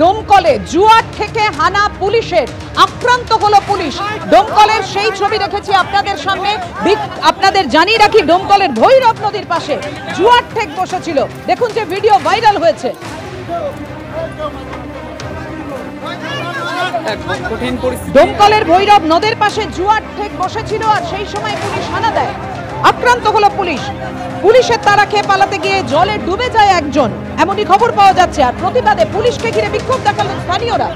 ডোমকলে জুয়ার থেকে হানা পুলিশের, আক্রান্ত হলো পুলিশ। ডোমকলের সেই ছবি রেখেছি আপনাদের সামনে। আপনাদের জানিয়ে রাখি, ডোমকলের ভৈরব নদীর পাশে জুয়ার ঠেক বসেছিল। দেখুন যে ভিডিও ভাইরাল হয়েছে। ডোমকলের ভৈরব নদের পাশে জুয়ার ঠেক বসেছিল, আর সেই সময় পুলিশ হানা দেয়। আক্রান্ত হলো পুলিশ। পুলিশের তাড়া খেয়ে পালাতে গিয়ে জলে ডুবে যায় একজন, এমনই খবর পাওয়া যাচ্ছে। আর প্রতিবাদে পুলিশকে ঘিরে বিক্ষোভ দেখালেন স্থানীয়রা।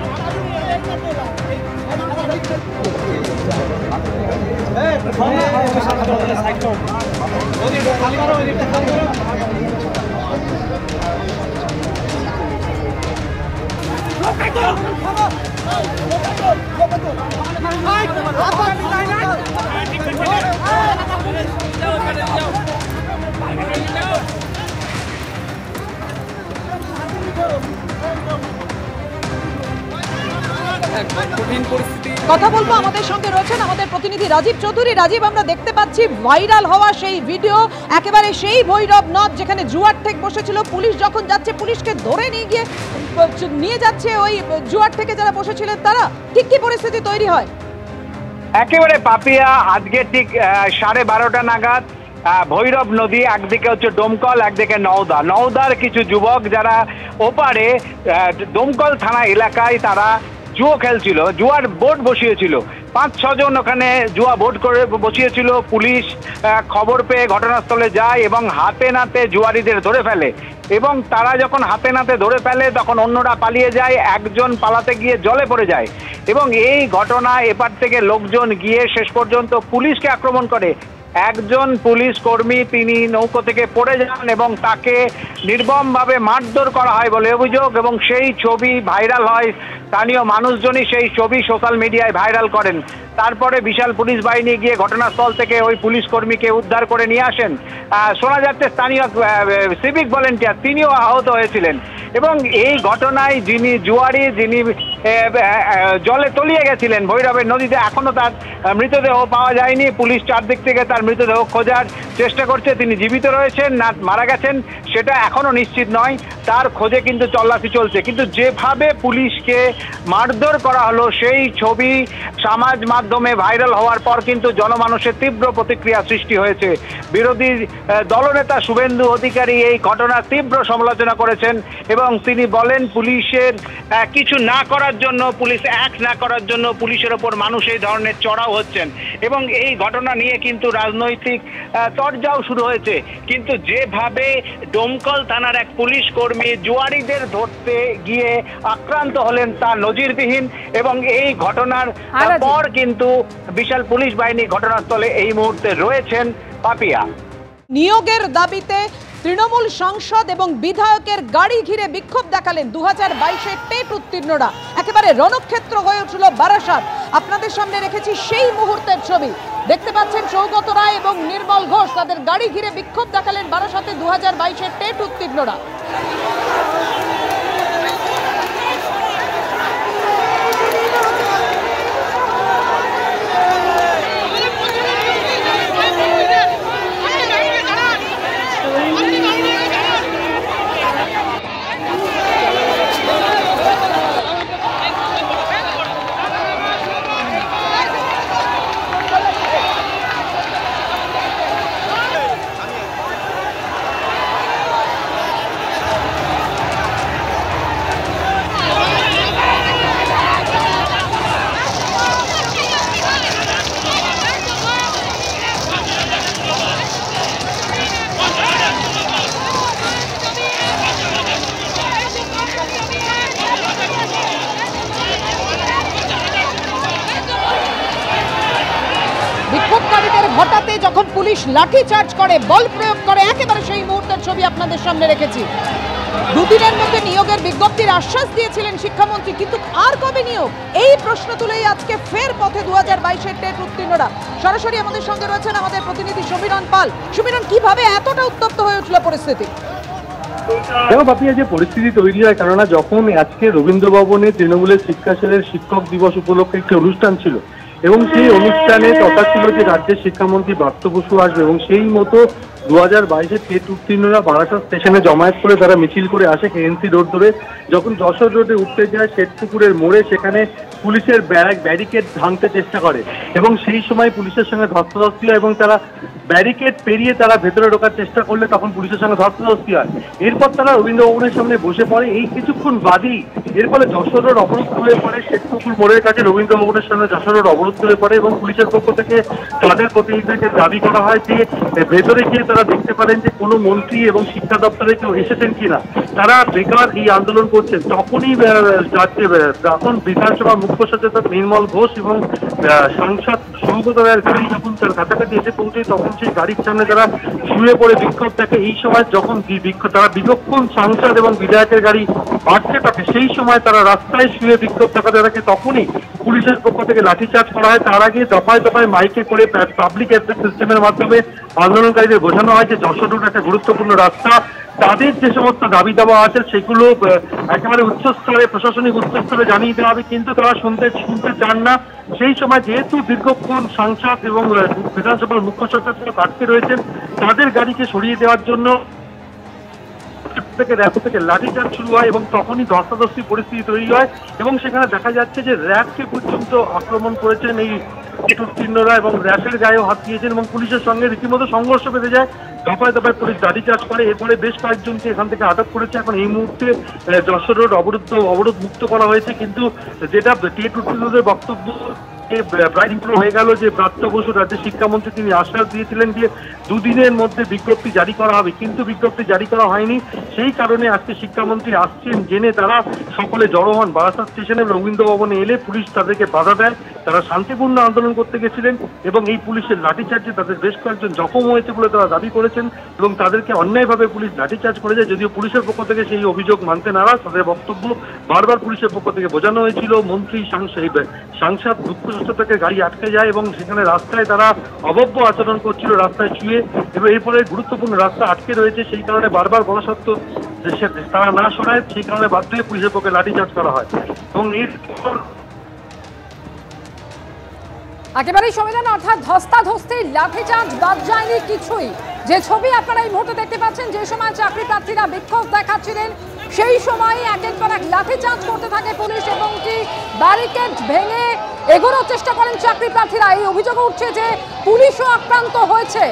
কথা বলবো, আমাদের সঙ্গে রয়েছেন আমাদের প্রতিনিধি রাজীব চৌধুরী। রাজীব, আমরা দেখতে পাচ্ছি ভাইরাল হওয়া সেই ভিডিও, একেবারে সেই ভৈরব নদ যেখানে জুয়ার ঠেক বসেছিল। পুলিশ যখন যাচ্ছে, পুলিশকে ধরে নিয়ে যাচ্ছে ওই জুয়ার ঠেকে যারা বসেছিলেন তারা। ঠিক কি পরিস্থিতি তৈরি হয়? একেবারে পাপিয়া, আজকে ঠিক 12:30 নাগাদ ভৈরব নদী, একদিকে হচ্ছে ডোমকল, একদিকে নওদার কিছু যুবক যারা ওপারে ডোমকল থানা এলাকায় তারা জুয়ো খেলছিল, জুয়ার বোট বসিয়েছিল। 5-6 জন ওখানে জুয়া বোট করে বসিয়েছিল। পুলিশ খবর পেয়ে ঘটনাস্থলে যায় এবং হাতে নাতে জুয়ারিদের ধরে ফেলে। এবং তারা যখন হাতে নাতে ধরে ফেলে তখন অন্যরা পালিয়ে যায়, একজন পালাতে গিয়ে জলে পড়ে যায়। এবং এই ঘটনা এপার থেকে লোকজন গিয়ে শেষ পর্যন্ত পুলিশকে আক্রমণ করে। একজন পুলিশ কর্মী তিনি নৌকো থেকে পড়ে যান এবং তাকে নির্মমভাবে মারধর করা হয় বলে অভিযোগ। এবং সেই ছবি ভাইরাল হয়, স্থানীয় মানুষজনই সেই ছবি সোশ্যাল মিডিয়ায় ভাইরাল করেন। তারপরে বিশাল পুলিশ বাহিনী গিয়ে ঘটনাস্থল থেকে ওই পুলিশ কর্মীকে উদ্ধার করে নিয়ে আসেন। শোনা যাচ্ছে স্থানীয় সিভিক ভলেন্টিয়ার তিনিও আহত হয়েছিলেন। এবং এই ঘটনায় যিনি জুয়ারি, যিনি জলে তলিয়ে গেছিলেন ভৈরবের নদীতে, এখনো তার মৃতদেহ পাওয়া যায়নি। পুলিশ চারদিক থেকে তার মৃতদেহ খোঁজার চেষ্টা করছে। তিনি জীবিত রয়েছেন না মারা গেছেন সেটা এখনো নিশ্চিত নয়, তার খোঁজে কিন্তু তল্লাশি চলছে। কিন্তু যেভাবে পুলিশকে মারধর করা হলো সেই ছবি সমাজ মাধ্যমে ভাইরাল হওয়ার পর কিন্তু জনমানুষের তীব্র প্রতিক্রিয়া সৃষ্টি হয়েছে। বিরোধী দলনেতা শুভেন্দু অধিকারী এই ঘটনার তীব্র সমালোচনা করেছেন এবং তিনি বলেন পুলিশের কিছু না করার জন্য, পুলিশ অ্যাক্ট না করার জন্য পুলিশের ওপর মানুষ এই ধরনের চড়াও হচ্ছেন। এবং এই ঘটনা নিয়ে কিন্তু রাজনৈতিক তরজাও শুরু হয়েছে। কিন্তু যেভাবে ডোমকল থানার এক পুলিশ কর্মী জুয়ারিদের ধরতে গিয়ে আক্রান্ত হলেন তা নজিরবিহীন। এবং এই ঘটনার পর কিন্তু বিশাল পুলিশ বাহিনী ঘটনাস্থলে এই মুহূর্তে রয়েছেন। পাপিয়া, নিয়োগের দাবিতে তৃণমূল সাংসদ এবং বিধায়কের গাড়ি ঘিরে বিক্ষোভ দেখালেন 2022-এর টেট উত্তীর্ণরা। একেবারে রণক্ষেত্র হয়ে উঠল বারাসাত। আপনাদের সামনে রেখেছি সেই মুহূর্তের ছবি। দেখতে পাচ্ছেন সৌগত রায় এবং নির্মল ঘোষ তাদের গাড়ি ঘিরে বিক্ষোভ দেখালেন বারাসাতে 2022-এর টেট উত্তীর্ণরা। বিক্ষোভকারীদের হঠাতে যখন পুলিশ লাঠি চার্জ করে, বল প্রয়োগ করে, একেবারে সেই মুহূর্তের ছবি আপনাদের সামনে রেখেছি। দুদিনের মধ্যে নিয়োগের বিজ্ঞপ্তির আশ্বাস দিয়েছিলেন শিক্ষামন্ত্রী, কিন্তু আর কবে নিয়োগ? এই প্রশ্ন তুলেই আজকে ফের পথে 2022-এর টেট উত্তীর্ণরা। সরাসরি আমাদের সঙ্গে রয়েছেন আমাদের প্রতিনিধি সমীরণ পাল। সমীরণ, কিভাবে এতটা উত্তপ্ত হয়ে উঠল পরিস্থিতি? দেখো পাপিয়া, যে পরিস্থিতি তৈরি হয়, কেননা যখন আজকে রবীন্দ্র ভবনে তৃণমূলের শিক্ষা সেলের শিক্ষক দিবস উপলক্ষে একটি অনুষ্ঠান ছিল এবং সেই অনুষ্ঠানে কথা ছিল যে রাজ্যের শিক্ষামন্ত্রী ব্রাত্য বসু আসবে এবং সেই মতো 2022-এ টেট উত্তীর্ণরা বারাসাত স্টেশনে জমায়েত করে তারা মিছিল করে আসে কেএনসি রোড ধরে। যখন যশোর রোডে উঠতে যায় শেঠপুকুরের মোড়ে, সেখানে পুলিশের ব্যারিকেড ভাঙতে চেষ্টা করে এবং সেই সময় পুলিশের সঙ্গে ধস্তাধস্তি হয় এবং তারা ব্যারিকেড পেরিয়ে তারা ভেতরে ঢোকার চেষ্টা করলে তখন পুলিশের সঙ্গে ধস্তাধস্তি হয়। এরপর তারা রবীন্দ্র ভবনের সামনে বসে পড়ে। এই কিছুক্ষণ বাদেই এর ফলে যশোর রোড অবরুদ্ধ হয়ে পড়ে। শেঠপুকুর মোড়ের কাছে রবীন্দ্র ভবনের সামনে যশোর রোড অবরুদ্ধ হয়ে পড়ে এবং পুলিশের পক্ষ থেকে তাদের প্রতিনিধিদেরকে দাবি করা হয় যে ভেতরে গিয়ে তারা দেখতে পারেন যে কোনো মন্ত্রী এবং শিক্ষা দপ্তরে কেউ এসেছেন কিনা। তারা বেকার এই আন্দোলন করছেন। তখনই তখন বিধানসভা মুখ্য সচেতক নির্মল ঘোষ এবং সাংসদ সৌগত রায়ের গাড়ি যখন তার কাছাকাছি এসে পৌঁছে, তখন সেই গাড়ির সামনে তারা শুয়ে পড়ে বিক্ষোভ দেখে। এই সময় যখন তারা বিলক্ষণ সাংসদ এবং বিধায়কের গাড়ি বাড়তে থাকে, সেই সময় তারা রাস্তায় শুয়ে বিক্ষোভ দেখাতে থাকে। তখনই পুলিশের পক্ষ থেকে লাঠিচার্জ করা হয়। তার আগে দফায় দফায় মাইকে করে পাবলিক অ্যাড্রেস সিস্টেমের মাধ্যমে আন্দোলনকারীদের বোঝানো হয় যে যশোর রোড একটা গুরুত্বপূর্ণ রাস্তা, তাদের যে সমস্ত দাবি দাবা আছে সেগুলো একেবারে উচ্চস্তরে, প্রশাসনিক উচ্চস্তরে জানিয়ে দেওয়া হবে, কিন্তু তারা শুনতে চান না। সেই সময় যেহেতু দীর্ঘক্ষণ সাংসদ এবং বিধানসভার মুখ্য সচেতক আটকে রয়েছেন, তাদের গাড়িকে সরিয়ে দেওয়ার জন্য থেকে লাঠিচার্জ শুরু হয় এবং তখনই ধস্তাধস্তি পরিস্থিতি তৈরি হয় এবং সেখানে দেখা যাচ্ছে যে র্যাবকে পর্যন্ত আক্রমণ করেছেন এই উত্তীর্ণরা এবং র্যাবের গায়েও হাত দিয়েছেন এবং পুলিশের সঙ্গে রীতিমতো সংঘর্ষ বেঁধে যায়। দফায় দফায় পুলিশ লাঠিচার্জ করে। এরপরে বেশ কয়েকজনকে এখান থেকে আটক করেছে। এখন এই মুহূর্তে যশোর রোড অবরোধ মুক্ত করা হয়েছে, কিন্তু যেটা টেট উত্তীর্ণদের বক্তব্য প্রায় হয়ে গেল যে ব্রাত্য বসু রাজ্যের শিক্ষামন্ত্রী তিনি আশ্বাস দিয়েছিলেন যে 2 দিনের মধ্যে বিজ্ঞপ্তি জারি করা হবে, কিন্তু বিজ্ঞপ্তি জারি করা হয়নি। সেই কারণে আজকে শিক্ষামন্ত্রী আসছেন জেনে তারা সকলে জড়ো হন বারাসাত স্টেশনে। রবীন্দ্র ভবনে এলে পুলিশ তাদেরকে বাধা দেয়। তারা শান্তিপূর্ণ আন্দোলন করতে গেছিলেন এবং এই পুলিশের লাঠিচার্জে তাদের বেশ কয়েকজন জখম হয়েছে বলে তারা দাবি করেছেন এবং তাদেরকে অন্যায়ভাবে পুলিশ লাঠিচার্জ করে যায়। যদিও পুলিশের পক্ষ থেকে সেই অভিযোগ মানতে নারাজ, তাদের বক্তব্য বারবার পুলিশের পক্ষ থেকে বোঝানো হয়েছিল। মন্ত্রী সাংসদ মুখ্য সচেতকের গাড়ি আটকে যায় এবং সেখানে রাস্তায় তারা অভব্য আচরণ করছিল রাস্তায় শুয়ে, এবং এরপরে গুরুত্বপূর্ণ রাস্তা আটকে রয়েছে। সেই কারণে বারবার বলা সত্ত্বেও তারা না সরায়, সেই কারণে বাধ্য হয়ে পুলিশের পক্ষে লাঠিচার্জ করা হয় এবং এরপর একেবারেই সংবিধান অর্থাৎ ধস্তাধস্তি, লাঠিচার্জ বাদ যায়নি কিছুই। যে ছবি আপনারা এই মুহূর্তে দেখতে পাচ্ছেন, যে সময় চাকরি প্রার্থীরা বিক্ষোভ দেখাচ্ছিলেন সেই সময় একের পর এক লাঠিচার্জ করতে থাকে পুলিশ এবং কি ব্যারিকেড ভেঙে এগোনোর চেষ্টা করেন চাকরি প্রার্থীরা। এই অভিযোগ উঠছে যে পুলিশও আক্রান্ত হয়েছে।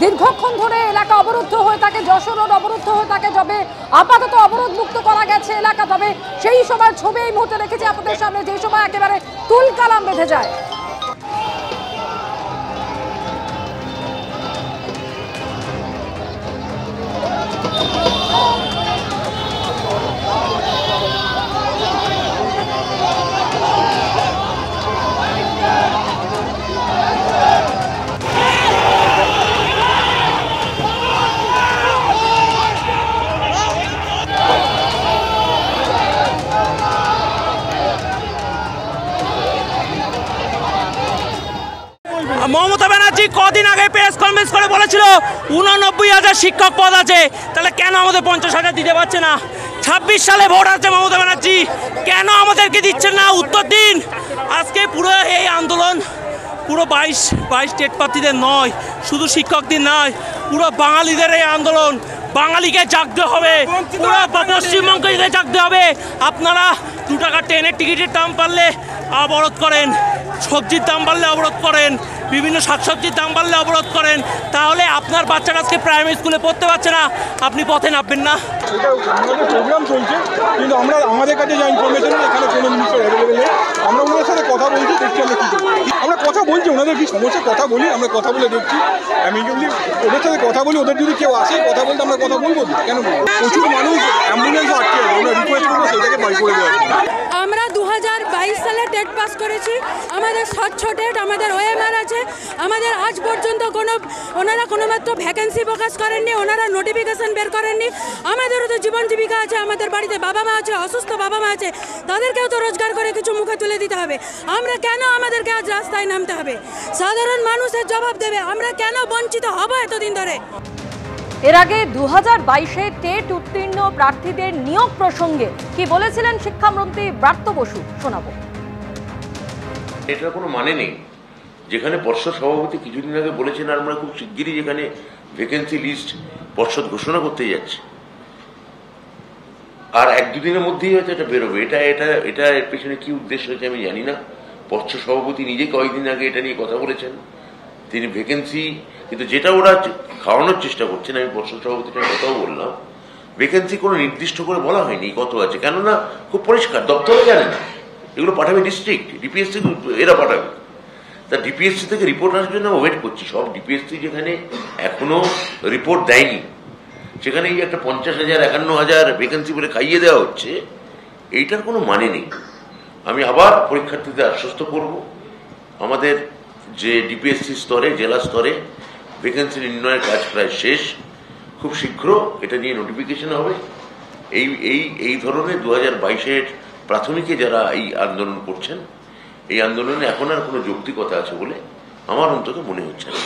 দীর্ঘক্ষণ ধরে এলাকা অবরুদ্ধ হয়ে থাকে, যশোর রোড অবরুদ্ধ হয়ে থাকে। তবে আপাতত অবরোধ মুক্ত করা গেছে এলাকা। তবে সেই সময় ছবি এই মুহূর্তে রেখেছি আপনাদের সামনে, যে সময় একেবারে তুলকালাম বেঁধে যায়। মমতা ব্যানার্জি কদিন আগে প্রেস কনফারেন্স করে বলেছিল 89,000 শিক্ষক পদ আছে, তাহলে কেন আমাদের 50,000 দিতে পারছে না? 26 সালে ভোট আছে মমতা ব্যানার্জি, কেন আমাদেরকে দিচ্ছেন না? উত্তর দিন। আজকে পুরো এই আন্দোলন পুরো 22 টেট প্রার্থীদের নয়, শুধু শিক্ষকদের নয়, পুরো বাঙালিদের এই আন্দোলন। বাঙালিকে জাগতে হবে, পুরো পশ্চিমবঙ্গকে জাগতে হবে। আপনারা 2 টাকা ট্রেনের টিকিটের দাম বাড়লে অবরোধ করেন, সবজির দাম বাড়লে অবরোধ করেন, বিভিন্ন শাকসবজির দাম বাড়লে অবরোধ করেন, তাহলে আপনার বাচ্চারা আজকে প্রাইমারি স্কুলে পড়তে পারছে না, আপনি পথে নামবেন না। এটা আমাদের প্রোগ্রাম চলছে, কিন্তু আমরা আমাদের কাছে যা ইনফরমেশন এখানে কোনো মিনিস্টার অ্যাভেলেবেল নেই। আমরা ওনাদের সাথে কথা বলছি, দেখছি আমরা কী আমরা কথা বলছি, ওনাদের কি সমস্যা কথা বলি, আমরা কথা বলে দেখছি। আমি যদি ওদের সাথে কথা বলি, ওদের যদি কেউ আসে কথা বলতে, আমরা কথা বলবো কেন বলবো? প্রচুর মানুষ অ্যাম্বুলেন্সও আটকে আছে, আমরা রিকোয়েস্ট করবো সেটাকে বাই করে দেওয়া। আমরা 2022 সালে টেট পাস করেছি, আমাদের স্বচ্ছ টেট, আমাদের ওএমআর আছে, আমাদের আজ পর্যন্ত ওনারা কোনো মাত্র ভ্যাকেন্সি প্রকাশ করেননি, ওনারা নোটিফিকেশন বের করেননি। আমাদেরও তো জীবন জীবিকা আছে, আমাদের বাড়িতে বাবা মা আছে, অসুস্থ বাবা মা আছে, তাদেরকেও তো রোজগার করে কিছু মুখে তুলে দিতে হবে। আমরা কেন আমাদেরকে আজ রাস্তায় নামতে হবে? সাধারণ মানুষের জবাব দেবে, আমরা কেন বঞ্চিত হব এতদিন ধরে। এর আগে 2022-এ টেট উত্তীর্ণ প্রার্থীদের নিয়োগ প্রসঙ্গে কি বলেছিলেন শিক্ষামন্ত্রী ব্রাত্য বসু, শোনাবো। এটার কোনো মানে নেই। যেখানে পর্ষদ সভাপতি কিছুদিন আগে বলেছেন আমরা খুব শিগগিরই যেখানে ভ্যাকেন্সি লিস্ট পর্ষদ ঘোষণা করতে যাচ্ছে, আর এক দুদিনের মধ্যেই হয়তো এটা বেরোবে। এটা এর পেছনে কি উদ্দেশ্য হয়েছে আমি জানি না। পর্ষদ সভাপতি নিজে কয়েকদিন আগে এটা নিয়ে কথা বলেছেন, তিনি ভ্যাকেন্সি, কিন্তু যেটা ওরা খাওয়ানোর চেষ্টা করছেন, আমি পর্ষদ সভাপতিটার কথাও বললাম, ভ্যাকেন্সি কোনো নির্দিষ্ট করে বলা হয়নি কত আছে, কেননা খুব পরিষ্কার, দপ্তরে জানে না, এগুলো পাঠাবে ডিস্ট্রিক্ট, ডিপিএসসি এরা পাঠাবে। তা ডিপিএসসি থেকে রিপোর্ট আসবে না, ওয়েট করছি। সব ডিপিএসসি যেখানে এখনো রিপোর্ট দেয়নি, সেখানে এই একটা 50,000 51,000 ভ্যাকেন্সি বলে খাইয়ে দেওয়া হচ্ছে, এইটার কোনো মানে নেই। আমি আবার পরীক্ষার্থীদের আশ্বস্ত করব, আমাদের যে ডিপিএসসি স্তরে, জেলা স্তরে ভ্যাকেন্সি নির্ণয়ের কাজ প্রায় শেষ, খুব শীঘ্র এটা নিয়ে নোটিফিকেশন হবে। এই ধরনের 2022-এর প্রাথমিকে যারা এই আন্দোলন করছেন, এই আন্দোলনে এখন আর কোনো যৌক্তিকতা আছে বলে আমার অন্তত মনে হচ্ছে না।